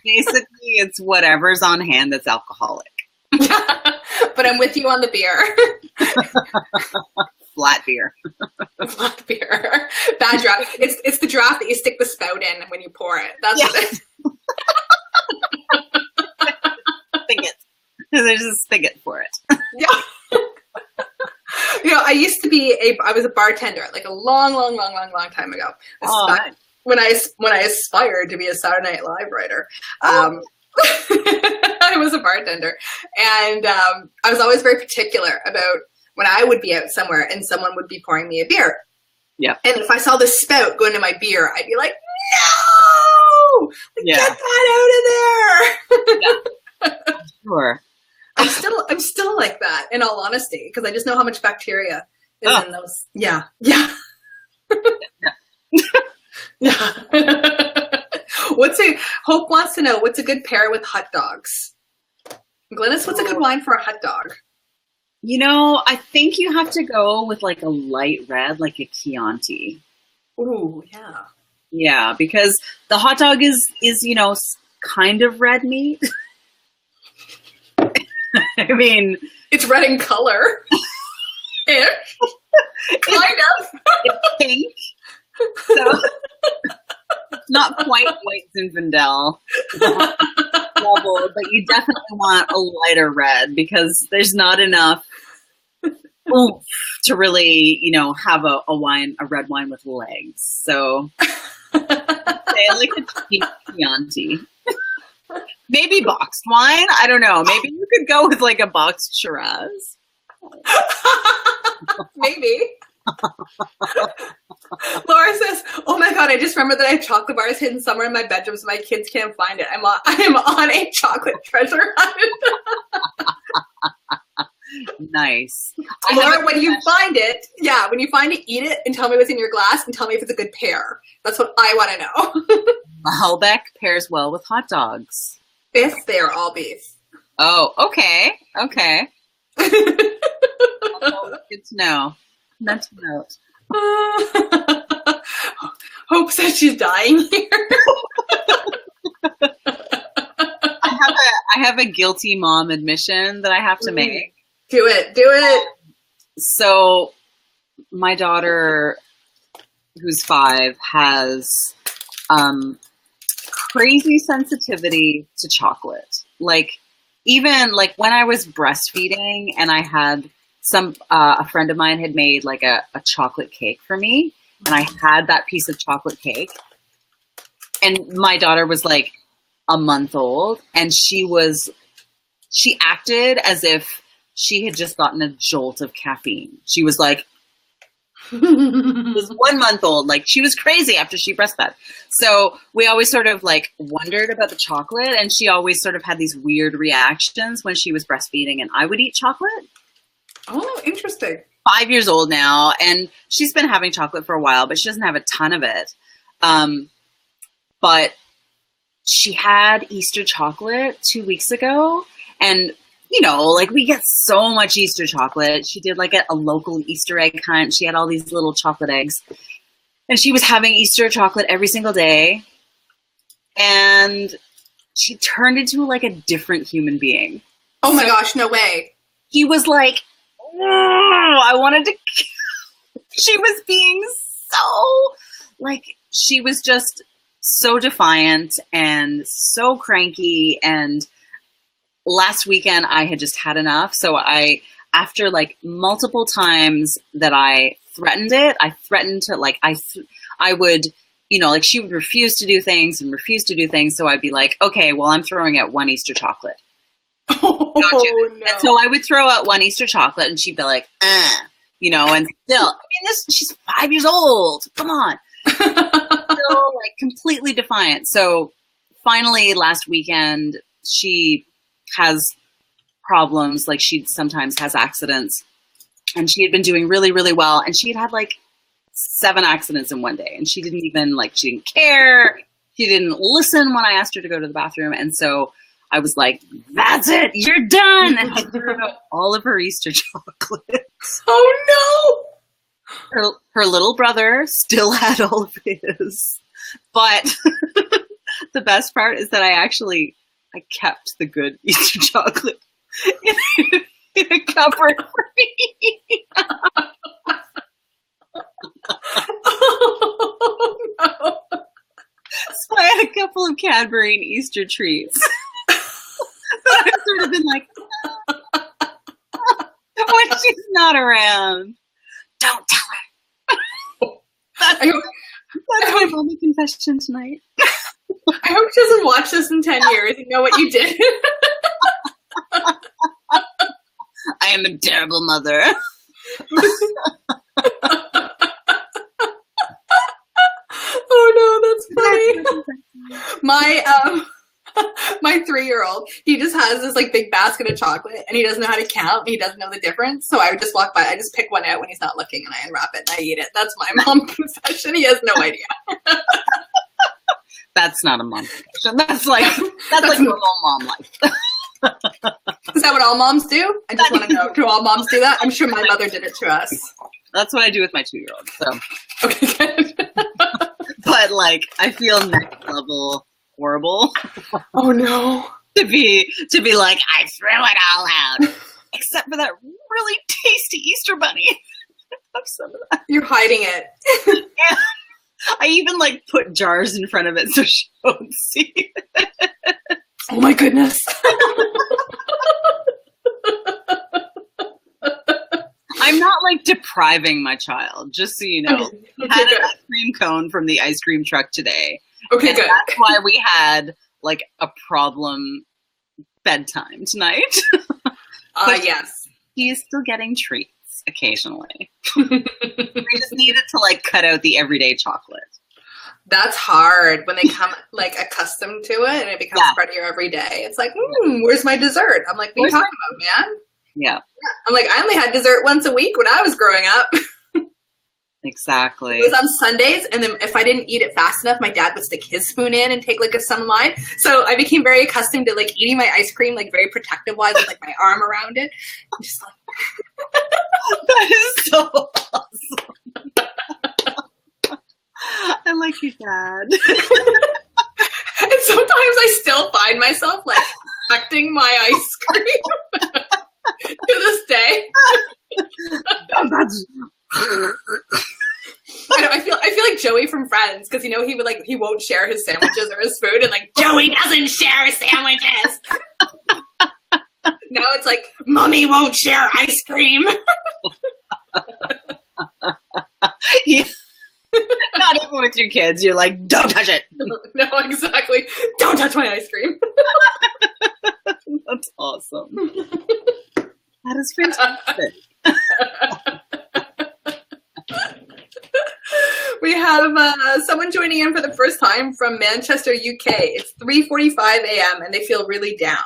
basically, it's whatever's on hand that's alcoholic. But I'm with you on the beer. Flat beer. Flat beer. Bad draft. It's the draft that you stick the spout in when you pour it. That's what it is. Spigot. There's a spigot for it. Yeah. I used to be I was a bartender like a long time ago. when I aspired to be a Saturday Night Live writer. I was a bartender, and I was always very particular about when I would be out somewhere and someone would be pouring me a beer. Yeah. And if I saw the spout go into my beer, I'd be like, no! Like, Yeah. get that out of there! Yeah. Sure. I'm still like that, in all honesty, because I just know how much bacteria is in those. Yeah. Yeah. Yeah. Hope wants to know, what's a good pair with hot dogs? Glynis, what's a good wine for a hot dog? You know, I think you have to go with like a light red, like a Chianti. Ooh, yeah. Yeah, because the hot dog is you know, kind of red meat. I mean, it's red in color. Kind of. It's pink. So it's not quite white Zinfandel level, but you definitely want a lighter red because there's not enough oomph to really, you know, have a red wine with legs. So say like a cheap Chianti. Maybe boxed wine. I don't know. Maybe you could go with like a boxed Shiraz. Maybe. Laura says, "Oh my god, I just remembered that I have chocolate bars hidden somewhere in my bedroom so my kids can't find it. I am on a chocolate treasure hunt." Nice. Laura, when you find it, eat it and tell me what's in your glass and tell me if it's a good pair. That's what I want to know. Malbec pairs well with hot dogs. If they are all beef. Oh, okay. Okay. Good to know. Mental note. Hope says she's dying here. I have a guilty mom admission that I have to make. Do it. So my daughter, who's 5, has crazy sensitivity to chocolate. Like, even like when I was breastfeeding and I had a friend of mine had made like a chocolate cake for me, and I had that piece of chocolate cake, and my daughter was like a month old, and she acted as if she had just gotten a jolt of caffeine. She was like, was 1 month old. Like, she was crazy after she breastfed. So we always sort of like wondered about the chocolate, and she always sort of had these weird reactions when she was breastfeeding and I would eat chocolate. Oh, interesting. 5 years old now, and she's been having chocolate for a while, but she doesn't have a ton of it. But she had Easter chocolate 2 weeks ago, and you know, like, we get so much Easter chocolate. She did like a local Easter egg hunt. She had all these little chocolate eggs, and she was having Easter chocolate every single day, and she turned into like a different human being. Oh my gosh, no way. He was like, I wanted to she was being so, like, she was just so defiant and so cranky, and last weekend I had just had enough. So after like multiple times that I threatened to, like, I would, you know, like, she would refuse to do things. So I'd be like, okay, well, I'm throwing out 1 Easter chocolate. Oh, no. And so I would throw out 1 Easter chocolate, and she'd be like, you know, and still, I mean, she's 5 years old. Come on. Still, like, completely defiant. So finally last weekend, she has problems. Like, she sometimes has accidents, and she had been doing really, really well. And she had like 7 accidents in one day, and she didn't care. She didn't listen when I asked her to go to the bathroom. And so I was like, that's it, you're done. And I threw out all of her Easter chocolate. Oh no. Her little brother still had all of his. But the best part is that I kept the good Easter chocolate in a cupboard for me. Oh, no. So I had a couple of Cadbury and Easter treats. But I've sort of been like, when she's not around, don't tell her. That's my only confession tonight. I hope she doesn't watch this in 10 years. You know what you did. I am a terrible mother. Oh no, that's funny. My 3-year-old, he just has this like big basket of chocolate and he doesn't know how to count and he doesn't know the difference. So I would just walk by, I just pick one out when he's not looking and I unwrap it and I eat it. That's my mom confession. He has no idea. That's not a mom confession. That's like normal mom life. Is that what all moms do? I just want to know, do all moms do that? I'm sure my mother did it to us. That's what I do with my 2-year-old. So Okay, good. but like I feel next level horrible. Oh no. to be like, I threw it all out. Except for that really tasty Easter bunny. Have some of that. You're hiding it. Yeah. I even like put jars in front of it so she won't see. Oh my goodness. I'm not like depriving my child, just so you know. Okay, We had good. an ice cream cone from the ice cream truck today. Okay, And good. that's why we had like a problem bedtime tonight. Yes. He is still getting treats occasionally. We just needed to like cut out the everyday chocolate. That's hard when they come like accustomed to it and it becomes Yeah. part of your everyday. It's like, where's my dessert? I'm like, what are you Where's talking about, man? Yeah, I'm like, I only had dessert once a week when I was growing up. exactly. It was on Sundays, and then if I didn't eat it fast enough, my dad would stick his spoon in and take like some of mine. So I became very accustomed to like eating my ice cream like very protective wise with like my arm around it. I'm just like, That is so awesome. I like your dad. and sometimes I still find myself like protecting my ice cream to this day. I feel like Joey from Friends because he won't share his sandwiches or his food and like Joey doesn't share his sandwiches. Now it's like Mommy won't share ice cream. Yeah. Not even with your kids. You're like, don't touch it. No, exactly. Don't touch my ice cream. That's awesome. That is fantastic. We have someone joining in for the first time from Manchester, UK. It's 3:45 a.m. and they feel really down.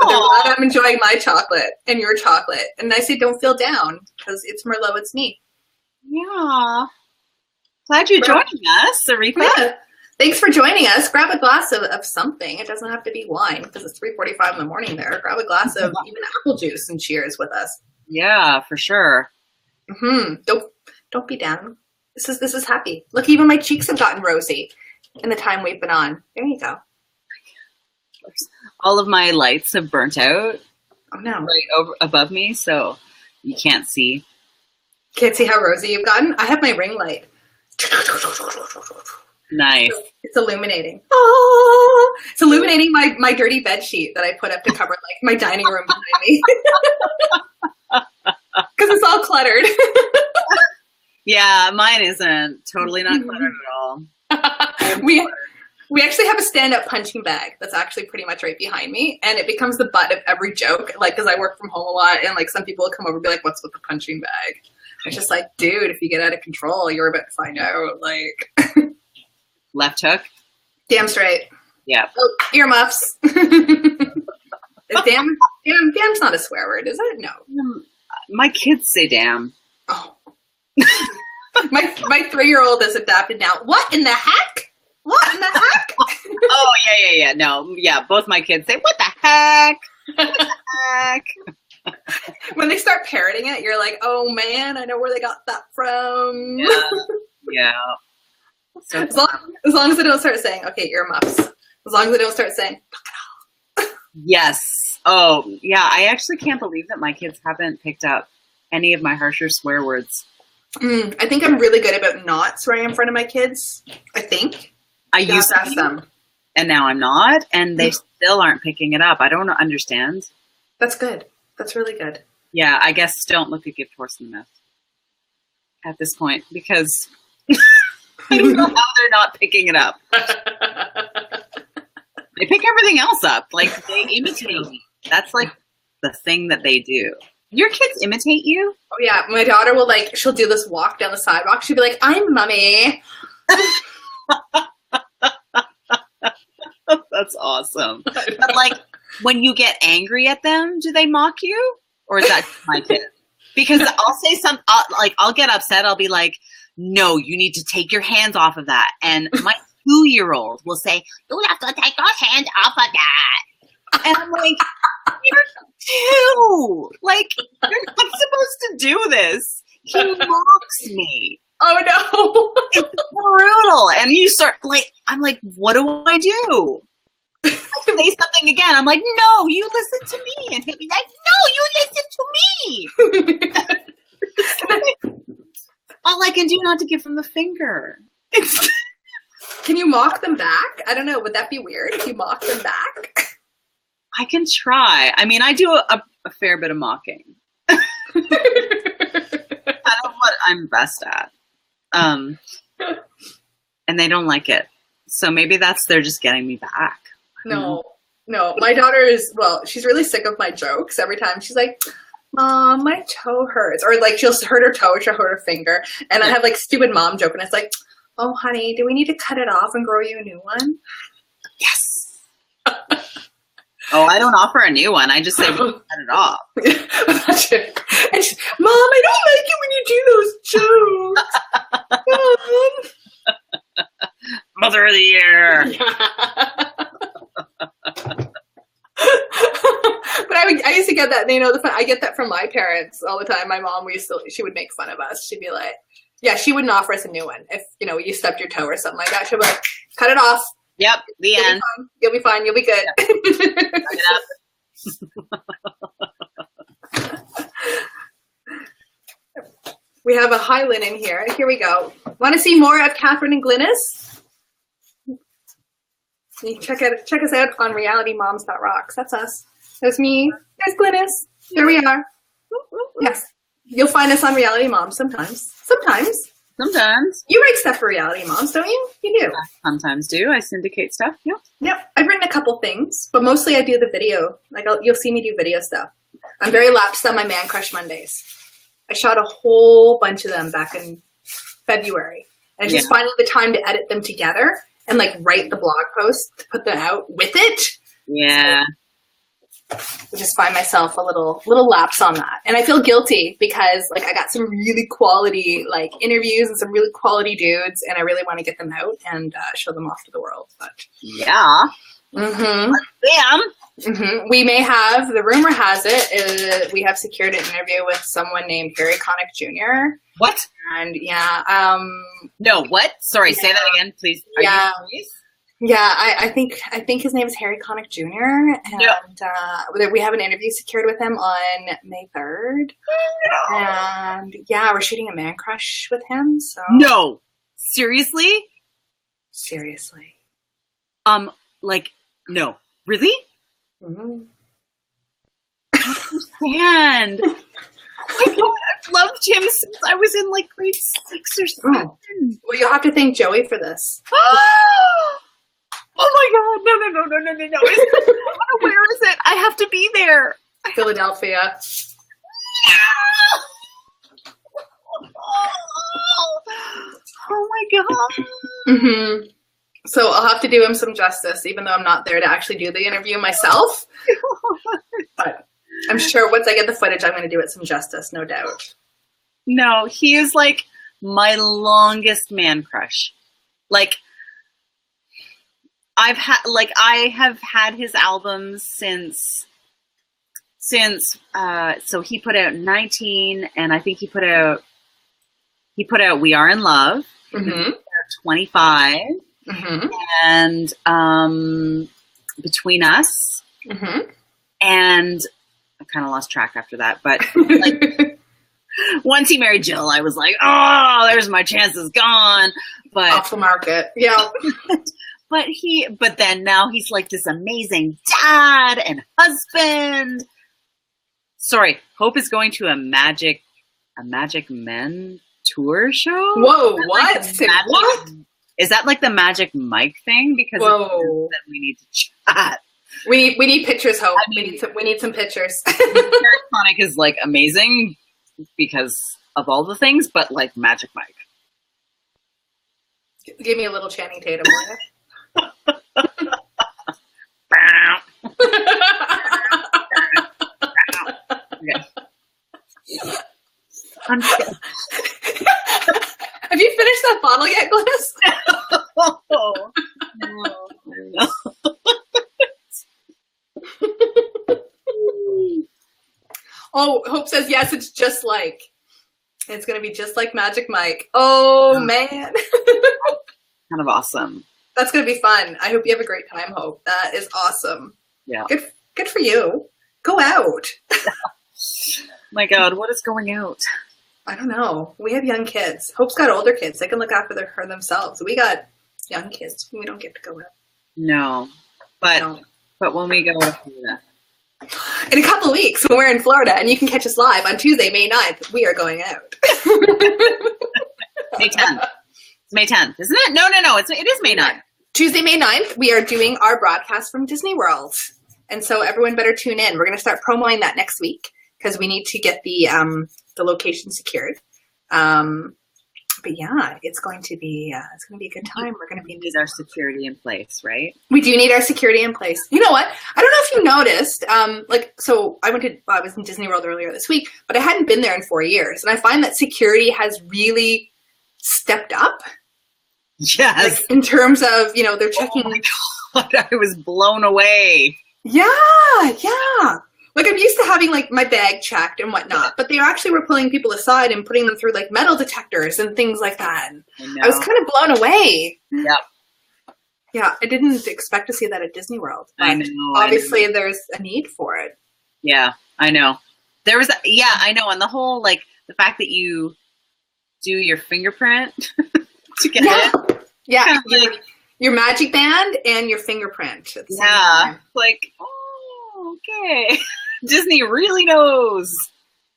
But they're glad I'm enjoying my chocolate and your chocolate. And I say don't feel down because it's Merlot, it's me. Yeah. Glad you're joining us, Aretha. Yeah. Thanks for joining us. Grab a glass of something. It doesn't have to be wine because it's 3:45 in the morning there. Grab a glass of even apple juice and cheers with us. Yeah, for sure. Don't be down. This is happy. Look, even my cheeks have gotten rosy in the time we've been on. There you go. All of my lights have burnt out Oh no. right above me, so you can't see. Can't see how rosy you've gotten? I have my ring light. Nice. It's illuminating. Oh, it's illuminating my dirty bed sheet that I put up to cover like my dining room behind me. Because it's all cluttered. Yeah, mine isn't. Totally not cluttered at all. We actually have a stand-up punching bag that's actually pretty much right behind me, and it becomes the butt of every joke. Like, because I work from home a lot, and like some people will come over and be like, "What's with the punching bag?" It's just like, dude, if you get out of control, you're about to find out. Like, Left hook? damn straight. Yeah. Oh, earmuffs. Damn's not a swear word, is it? No. My kids say damn. Oh. my 3-year-old is adapted now. What in the heck? What in the heck? Oh, yeah. No, yeah, both my kids say, what the heck? What the heck? When they start parroting it, you're like, oh man, I know where they got that from. Yeah. So As long as they don't start saying, okay, earmuffs. As long as they don't start saying, yes. Oh, yeah. I actually can't believe that my kids haven't picked up any of my harsher swear words. I think I'm really good about not swearing in front of my kids. I think. I used to ask be, them. and now I'm not, and they still aren't picking it up. I don't understand. That's good. That's really good. Yeah, I guess don't look a gift horse in the mouth at this point because I don't know how they're not picking it up. They pick everything else up. Like, they imitate me. That's like the thing that they do. Your kids imitate you? Oh yeah, my daughter will she'll do this walk down the sidewalk. She'll be like, "I'm Mummy." That's awesome. But like, when you get angry at them, do they mock you? Or is that my kid? Because I'll say I'll get upset. I'll be like, "No, you need to take your hands off of that." And my 2-year-old will say, "You have to take your hands off of that." And I'm like, "You're 2. Like, you're not supposed to do this." He mocks me. Oh no. It's brutal. And you start I'm like, what do I do? I say something again. I'm like, "No, you listen to me." And he'll be like, "No, you listen to me." All I can do not to give him the finger. Can you mock them back? I don't know. Would that be weird if you mock them back? I can try. I mean, I do a fair bit of mocking. Kind of what I'm best at. And they don't like it. So maybe they're just getting me back. No. My daughter she's really sick of my jokes. Every time she's like, "Mom, my toe hurts." Or she'll hurt her toe or she'll hurt her finger. And I have stupid mom joke and it's like, "Oh honey, do we need to cut it off and grow you a new one?" Yes. Oh, I don't offer a new one. I just say, "We'll cut it off." And she's, "Mom, I don't like it when you do those jokes." Mother of the year. But I used to get that. I get that from my parents all the time. My mom, she would make fun of us. She'd be like, she wouldn't offer us a new one. If, you stubbed your toe or something like that, she'd be like, "Cut it off. Yep, the end. You'll be fine. You'll be good." We have a high linen here. Here we go. Want to see more of Kathryn and Glynis? You check us out on realitymoms.rocks. That's us. There's me. There's Glynis. There we are. Yes. You'll find us on Reality Moms sometimes. Sometimes. You write stuff for Reality Moms, don't you? You do. I sometimes do. I syndicate stuff. Yep. Yep. I've written a couple things, but mostly I do the video. You'll see me do video stuff. I'm very lapsed on my Man Crush Mondays. I shot a whole bunch of them back in February. And just finding the time to edit them together and write the blog post to put them out with it. Yeah. I just find myself a little lapse on that. And I feel guilty because I got some really quality interviews and some really quality dudes and I really want to get them out and show them off to the world. But yeah. Mm-hmm. Bam. Mm-hmm. We may have, the rumor has it, we have secured an interview with someone named Harry Connick Jr. What? And no, what? Sorry, say that again, please. Are you serious? Yeah, I think his name is Harry Connick Jr. And we have an interview secured with him on May 3rd. No. And we're shooting a Man Crush with him. So no, seriously? Seriously. No, really? Mm-hmm. And I've loved him since I was in grade 6 or 7. Well, you'll have to thank Joey for this. Oh my God! No! Where is it? I have to be there. Philadelphia. Oh my God. Mm-hmm. So I'll have to do him some justice, even though I'm not there to actually do the interview myself. But I'm sure once I get the footage, I'm going to do it some justice, no doubt. No, he is my longest man crush. I have had his albums since so he put out 19 and I think he put out We Are in Love. Mm-hmm. 25. Mm-hmm. And Between Us. Mm-hmm. And I kind of lost track after that, but once he married Jill, I was like, "Oh, there's my chances gone." But off the market. Yeah. But then now he's this amazing dad and husband. Sorry, Hope is going to a Magic Men tour show. Whoa, Is that what? like What? Is that like the Magic Mike thing? Because Whoa. then we need to chat. We need pictures, Hope. I mean- we need some pictures. Paraconic is like amazing because of all the things, but like Magic Mike. Give me a little Channing Tatum. Okay. I'm kidding. Have you finished that bottle yet, Glynis? Oh, no. Oh, Hope says yes. It's just like. It's gonna be just like Magic Mike. Oh man, Kind of awesome. that's gonna be fun. I hope you have a great time, Hope. That is awesome. Yeah. Good for you. Go out. My God, what is going out? I don't know. We have young kids. Hope's got older kids. They can look after her themselves. We got young kids. We don't get to go out. No, but No. when we go to Florida, In a couple of weeks, when we're in Florida, and you can catch us live on Tuesday, May 9th, we are going out. May 10th. It's May 10th, isn't it? No. It is May 9th. Tuesday, May 9th, we are doing our broadcast from Disney World. And so everyone better tune in. We're going to start promoting that next week because we need to get the location secured. But yeah, it's going to be a good time. We're going to be We need our security in place, right? We do need our security in place. You know what? I don't know if you noticed. So I was in Disney World earlier this week, but I hadn't been there in 4 years, and I find that security has really stepped up. Yes. Like, in terms of they're checking. Oh my God, I was blown away. Yeah. Like I'm used to having like my bag checked and whatnot, but they actually were pulling people aside and putting them through like metal detectors and things like that. I was kind of blown away. Yep. Yeah, I didn't expect to see that at Disney World. I know. Obviously, there's a need for it. Yeah, I know. There was, I know. And the whole, like, the fact that you do your fingerprint to get in. Yeah, Kind of like, your magic band and your fingerprint. At the same time. like, oh, okay. Disney really knows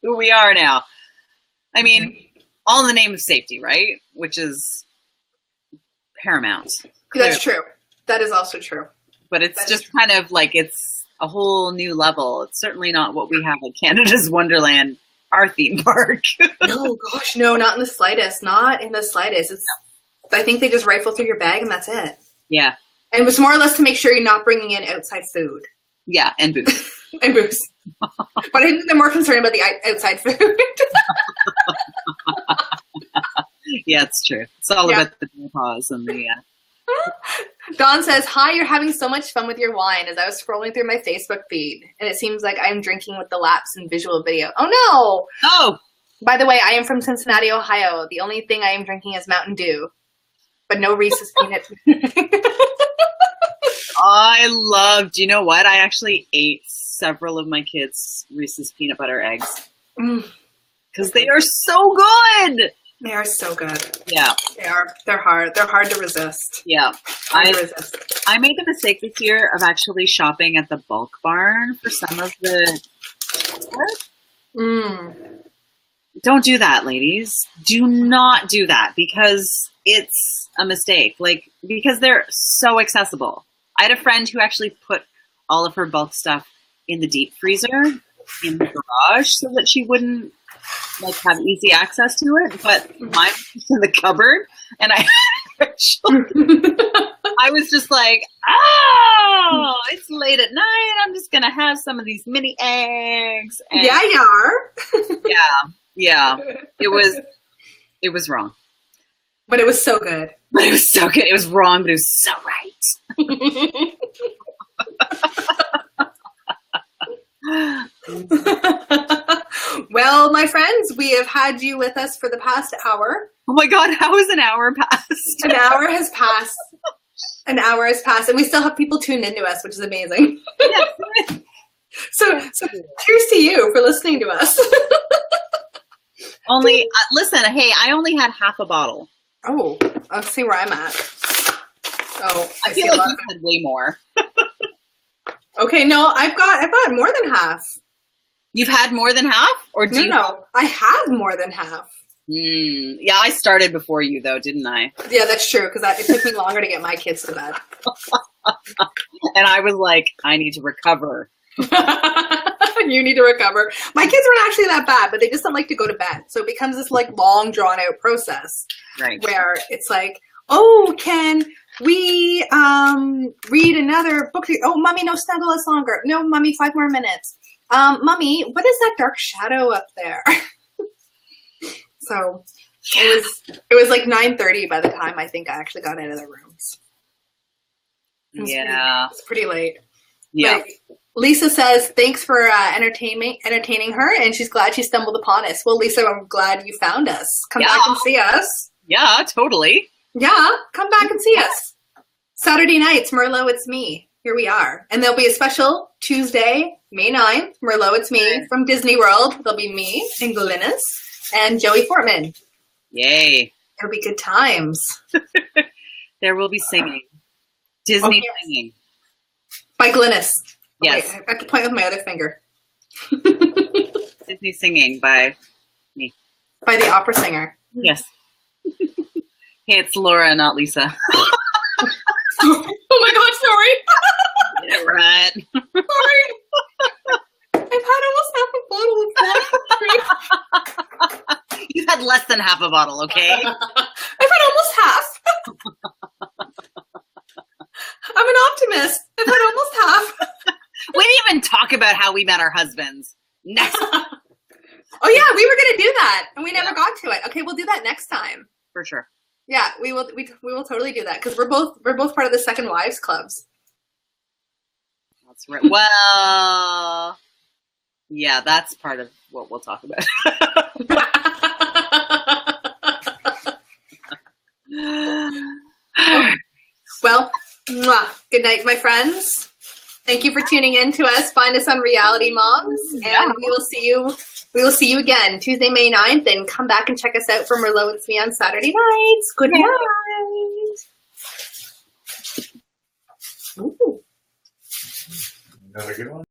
who we are now. I mean, all in the name of safety, right? Which is paramount. That's true. That is also true. But it's just kind of like it's a whole new level. It's certainly not what we have at Canada's Wonderland, our theme park. No, gosh, no, not in the slightest. Not in the slightest. I think they just rifle through your bag and that's it. Yeah. And it was more or less to make sure you're not bringing in outside food. Yeah, and booze. And booze. But I think they're more concerned about the outside food. Yeah, it's true. It's all about the pause and the... Dawn says, hi, you're having so much fun with your wine as I was scrolling through my Facebook feed. And it seems like I'm drinking with the lapse in visual video. Oh, no. Oh! By the way, I am from Cincinnati, Ohio. The only thing I am drinking is Mountain Dew. But no Reese's Peanut. Do you know what? I actually ate several of my kids' Reese's peanut butter eggs. Because they are so good! They are so good. Yeah. They are. They're hard. They're hard to resist. Yeah. Hard to resist. I made the mistake this year of actually shopping at the bulk barn for some of the... Don't do that, ladies. Do not do that because it's a mistake. Like, because they're so accessible. I had a friend who actually put all of her bulk stuff in the deep freezer in the garage so that she wouldn't like have easy access to it. But mine was in the cupboard, and I was just like, oh, it's late at night. I'm just gonna have some of these mini eggs. And yeah, you are. yeah. It was wrong. But it was so good. But it was so good. It was wrong, but it was so right. Well, my friends, we have had you with us for the past hour. Oh my God, how is an hour passed? An hour has passed. An hour has passed, and we still have people tuned into us, which is amazing. Yes. So cheers to you for listening to us. Only, listen, hey, I only had half a bottle. Oh, let's see where I'm at. Oh, I feel like you had way more. Okay, no, I've got more than half. You've had more than half? Or do you? No, I have more than half. Yeah, I started before you, though, didn't I? Yeah, that's true, because it took me longer to get my kids to bed. And I was like, I need to recover. You need to recover. My kids weren't actually that bad, but they just don't like to go to bed. So it becomes this like long, drawn out process. Right. Where it's like, oh, can we read another book? Oh, Mommy, no, snuggle us longer. No, Mommy, 5 more minutes. Mommy, what is that dark shadow up there? So it was like 9:30 by the time I think I actually got out of the rooms. It's pretty late. Yeah. But Lisa says, thanks for entertaining her, and she's glad she stumbled upon us. Well, Lisa, I'm glad you found us. Come back and see us. Yeah, totally. Yeah, come back and see us. Saturday nights, Merlot, It's Me. Here we are. And there'll be a special Tuesday, May 9th, Merlot, It's Me from Disney World. There'll be me and Glynis and Joey Fortman. Yay. It'll be good times. There will be singing. Disney singing. By Glynis. Yes. Wait, I have to point with my other finger. Disney singing by me. By the opera singer. Yes. Hey, it's Laura, not Lisa. Oh my God, sorry. Get it right. Sorry. I've had almost half a bottle of water. You've had less than half a bottle, okay? I've had almost half. I'm an optimist. I've had almost half. We didn't even talk about how we met our husbands. Next. Oh yeah, we were gonna do that, and we never got to it. Okay, we'll do that next time. For sure. Yeah, we will. We will totally do that because we're both part of the Second Wives clubs. That's right. Well, yeah, that's part of what we'll talk about. Well, good night, my friends. Thank you for tuning in to us. Find us on Reality Moms, and we will see you. We will see you again Tuesday, May 9th, and come back and check us out for Merlot It's Me on Saturday nights. Good night. Another good one.